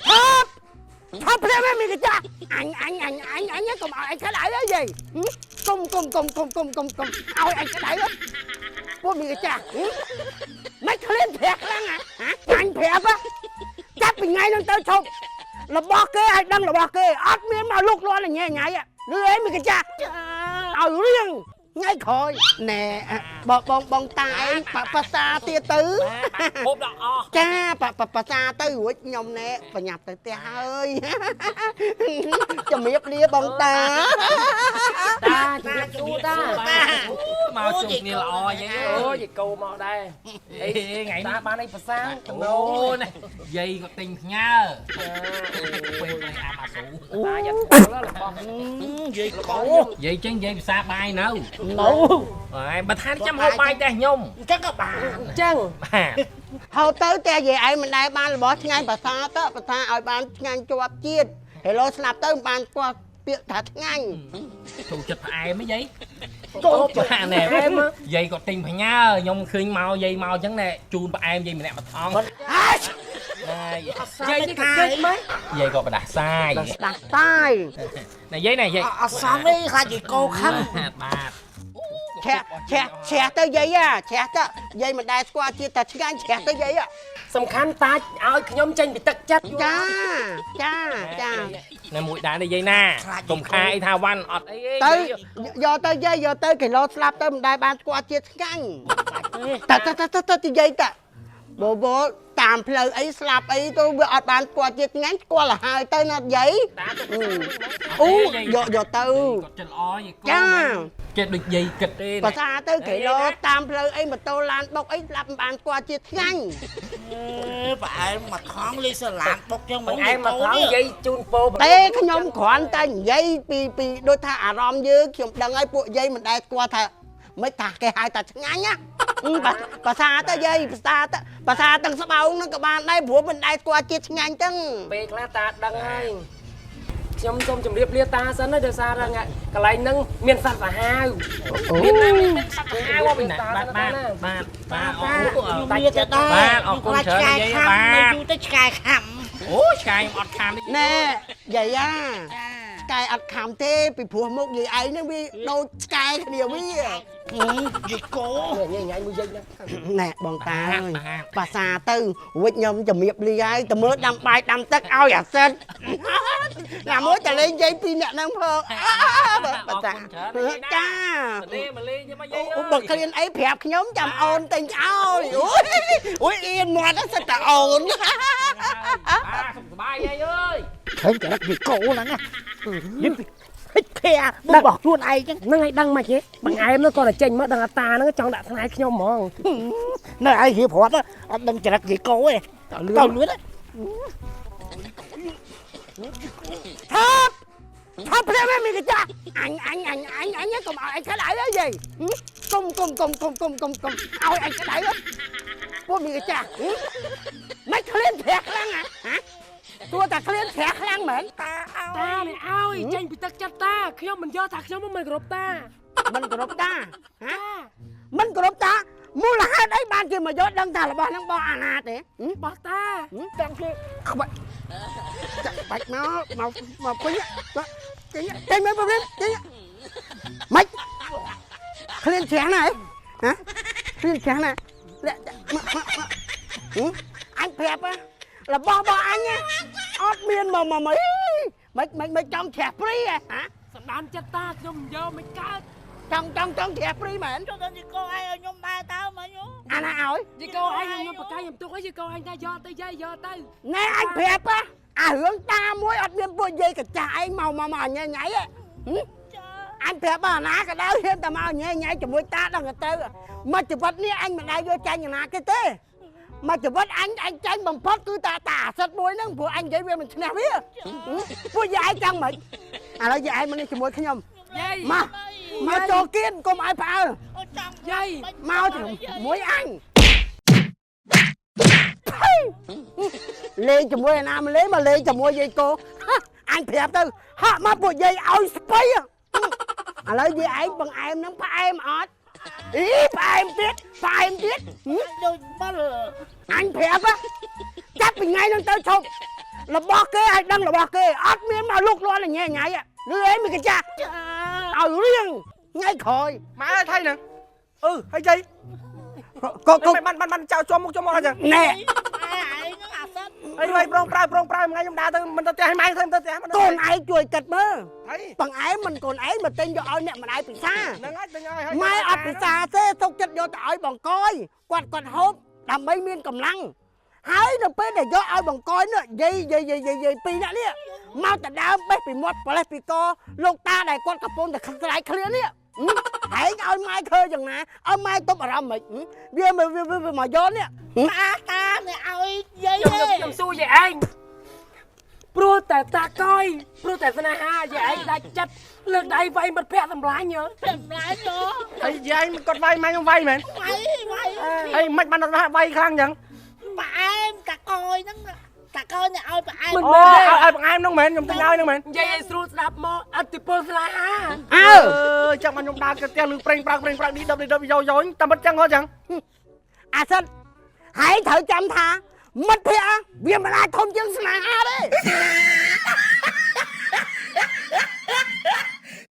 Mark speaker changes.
Speaker 1: Thấp thấp lên mày kìa cha anh nhớ cùng anh cái đại đó gì cùng ôi anh cái đại đó của mày kìa cha mấy cái lên thiệt lắm hả anh thiệt á chắc mình ngay đang tới chụp là bo kê anh đang là bo kê ớt miếng mà lúc đó là nhẹ nhảy à đứa ấy mày kìa cha riêng ngay khỏi nè bông tai bà xa tia tứ cha bà xa tư của nhom nè bà nhập từ tia hơi cho miếp lia bông ta
Speaker 2: ta chua ta
Speaker 3: mau chụp như lò vậy
Speaker 2: ôi gì cô mò đây
Speaker 3: ngày
Speaker 2: ta ba này phải sáng
Speaker 3: ô này dây có tình nhớ quên này à mà sụ
Speaker 2: ta dắt đó là con
Speaker 3: dây cổ dây chân dây xa bay nấu bà than chăm hộp bay ta nhung
Speaker 1: chắc các bà
Speaker 2: chân
Speaker 1: hầu tới te về ai mình đây ban là bỏ ngay bà xa tới bà xa ở ban ngay cho áp chiên thì lo snap tới ban qua việc thật ngay
Speaker 3: thủ chụp ai mới giấy tốt bà nè em dây có tình phải nhớ nhung khơi mau dây mau chẳng nè chun bà em dây mình nè mà thon
Speaker 2: dây cái kết mấy
Speaker 3: dây có bà đặt sai
Speaker 1: đặt sai
Speaker 3: này giấy này dây
Speaker 1: sao đi hai chị cô khăn
Speaker 3: bà
Speaker 1: chè tới dây à chè tới dây mình đây qua chia thật ngay chè tới dây à
Speaker 2: សំខាន់តាឲ្យខ្ញុំចេញពីទឹកចិត្ត
Speaker 1: ចា
Speaker 3: này mũi đá này dây na cùng khai tha văn ọt ấy
Speaker 1: ទៅយកទៅយាយយកទៅគីឡូស្លាប់ទៅមិនដែលបានស្គាល់ជាតិឆ្ងាញ់ទៅយាយតាបបតាមផ្លូវអីស្លាប់អីទៅវាអត់បានស្គាល់ជាតិឆ្ងាញ់ស្គាល់ទៅហើយទៅណាយាយអូយកទៅចាចិត្តដូចយាយគិតទេភាសាទៅគីឡូតាមផ្លូវអីម៉ូតូឡានបុកអីស្លាប់មិនបានស្គាល់ជាតិឆ្ងាញ់
Speaker 4: bà em mà khón ly sơ lạt bốc cho mình
Speaker 2: em mà khón dây chunពោ
Speaker 1: ទេខ្ញុំគ្រាន់តែនិយាយពីដូចថាអារម្មណ៍យើងខ្ញុំដឹងហើយពួកយាយមិនដែលស្គាល់ថាមិនថាគេហៅតែឆ្ងាញ់ណាភាសាទៅយាយភាសាទាំងស្បោងហ្នឹងក៏បានដែរព្រោះមិនដែលស្គាល់ជាតិឆ្ងាញ់ចឹង
Speaker 2: ពេលខ្លះតាដឹងហើយខ្ញុំសូមជម្រាបលាតាសិនណាដោយសារថាកន្លែងហ្នឹងមានសត្វសាហាវមានសត្វសាហាវពីណាបាទ
Speaker 4: តាច់ចិត្តដែរ
Speaker 3: អរគុណច្រើនយាយបាទ
Speaker 4: យូរទៅឆ្កែខំ
Speaker 3: អូឆ្កែអត់ខាំនេះ
Speaker 1: ណែយាយឆ្កែអត់ខំទេពីព្រោះមុខយាយឯងហ្នឹងវាដូចឆ្កែគ្នាវា
Speaker 4: យីកោ
Speaker 2: ញ៉ៃមួយយាយណា
Speaker 1: ណែបងតាអើយភាសាទៅវិចខ្ញុំជំរាបលាហើយទៅមើលដាំបាយដាំទឹកឲ្យអាសិនណាមួយតលេងយាយពីរអ្នកហ្នឹងផងភាសាចា
Speaker 3: មកលេងមកយាយ
Speaker 1: បើឃ្លានអីប្រាប់ខ្ញុំចាំអូនទិញឲ្យអូយអៀនមាត់សិតតែអូន
Speaker 3: សុខសប្បាយយាយអើយ
Speaker 4: ឃើញតែយីកោហ្នឹងណាយីហិចភែមកបោះខ្លួនឯងចឹង
Speaker 2: ហ្នឹងឲ្យដឹងមកទេបង្អែមនោះគាត់តែចេញមកដឹងអាតាហ្នឹងចង់ដាក់ថ្ងៃខ្ញុំហ្មង
Speaker 4: នៅឯរៀបរត់អត់ដឹងចរិតយីកោទេទៅលឿន
Speaker 1: thấp lên mày kìa cha anh nhớ cùng anh cái đại đó gì cùng ôi anh cái đại đó của mày kìa cha mấy cái lên thiệt lắm hả tôi ta cái lên thiệt lắm mến
Speaker 2: តានេះឲ្យចេញពីទឹកចិត្តតាខ្ញុំមិនយកថាខ្ញុំមិនគ្រប់តា
Speaker 1: mình cột ta hả mình cột ta mua là hai đấy ban kia mà gió đăng thà là bao năng bao ăn hạt đấy
Speaker 2: បោះតា
Speaker 1: đang kia không phải bạch mà cái trên mấy bao cái mấy lên chén này hả lên chén này anh phẹp á là bo anh nhá ót miên mà mấy trong chè free à hả
Speaker 2: សម្ដានចិត្តតាខ្ញុំមិនយកមិនកើត
Speaker 1: trong chè free mà
Speaker 4: cho nên cô ai ở nhóm ba tao mà nhú
Speaker 1: anh hỏi
Speaker 2: យីកោឯងខ្ញុំបកាយខ្ញុំទុកឲ្យយីកោឯងថាយកទៅយាយយកទៅ
Speaker 1: nè anh phẹp á hướng ta muối ót miên bùi dây cả chả anh màu nhảy nhảy á anh phẹp à ná cái đó thêm tao mau nhảy cho muối ta đang người ta mà chụp vật ní anh mà đây vô tranh nhà ná cái thế mà chụp vật anh tranh bằng phốt cứ ta tả sắt muối nó của anh giấy về mình nào biết bùi dây chăng mình à nói dạy mình đi chụp muối khinh nhầm
Speaker 2: យាយ
Speaker 1: mà cho kiên cùng ai phá
Speaker 2: យាយ
Speaker 1: mau thì muối anh lên cho muối nam lấy mà lên cho muối dây cô anh phẹp tư họ mà bùi dây ôi spray à nói với anh bằng em nó phải em ọt ý phải em tiết
Speaker 4: đôi bắt
Speaker 1: anh phẹp á chắc mình ngay đang tới chụp របស់គេឲ្យដឹងរបស់គេអត់មានមកលុកលាន់ញ៉ៃញ៉ៃលឺអីមីកាចាឲ្យរៀងថ្ងៃក្រោយ
Speaker 4: ម៉ែអើយថៃហ្នឹងហើយយាយ
Speaker 1: ក៏
Speaker 4: បានចៅជាប់មុខអញ្ចឹង
Speaker 1: ណែ
Speaker 4: អីប្រងប្រើថ្ងៃខ្ញុំដើរទៅមិនទៅផ្ទះឲ្យម៉ែទៅផ្ទះ
Speaker 1: កូនឯងជួយគិតមើល
Speaker 4: ថៃ
Speaker 1: បងឯងមិនកូនឯងមកទិញយកឲ្យអ្នកម្ដាយពិសា
Speaker 4: ហ្នឹងហើយទិញឲ្យ
Speaker 1: ម៉ែអត់ពិសាទេទុកចិត្តយកទៅឲ្យបង្កយគាត់ហូបដើម្បីមានកម្លាំងហើយនៅពេលដែលយកឲ្យបង្កយនោះយាយពីរនាក់នេះមកតដើមបេះពីមាត់ប្រលេះពីកលោកតាដែលគាត់កំពុងតែខ្លាយឃ្លានេះហែងឲ្យម៉ែធ្វើយ៉ាងណាឲ្យម៉ែទប់អារម្មណ៍មិនវាមកយកនេះ
Speaker 5: តានេះឲ្យយាយ
Speaker 2: ខ្ញុំសួរយាយឯងព្រោះតែតាកយព្រោះតែស្នេហាយាយឯងដាច់ចិត្តលើកដៃវាយមិត្តភក្តិសម្លាញ់យើ
Speaker 5: សម្លាញ់យោ
Speaker 4: ហើយយាយគាត់វាយម៉ែខ្ញុំវាយមែន
Speaker 5: វាយ
Speaker 4: ហើយមិនបានវាយខ្លាំងអញ្ចឹង
Speaker 5: ផ្អែមតាកយហ្នឹងតាកយនេះឲ្យផ្អែម
Speaker 4: អូឲ្យបង្អែមហ្នឹងមែនខ្ញុំទិញឲ្យហ្នឹងមែន
Speaker 2: យាយឯងស្រួលស្ដាប់មកអតិពលស្នេហា
Speaker 1: អើ
Speaker 4: ចាំមកខ្ញុំដើរទៅផ្ទះលឺប្រេងប្រាក់នេះដប់យោតែមិនចឹងហ៎ចឹង
Speaker 1: អាសិនហែងត្រូវចាំថាមិត្តភក្តិវាមិនអាចធំជាងស្នេហា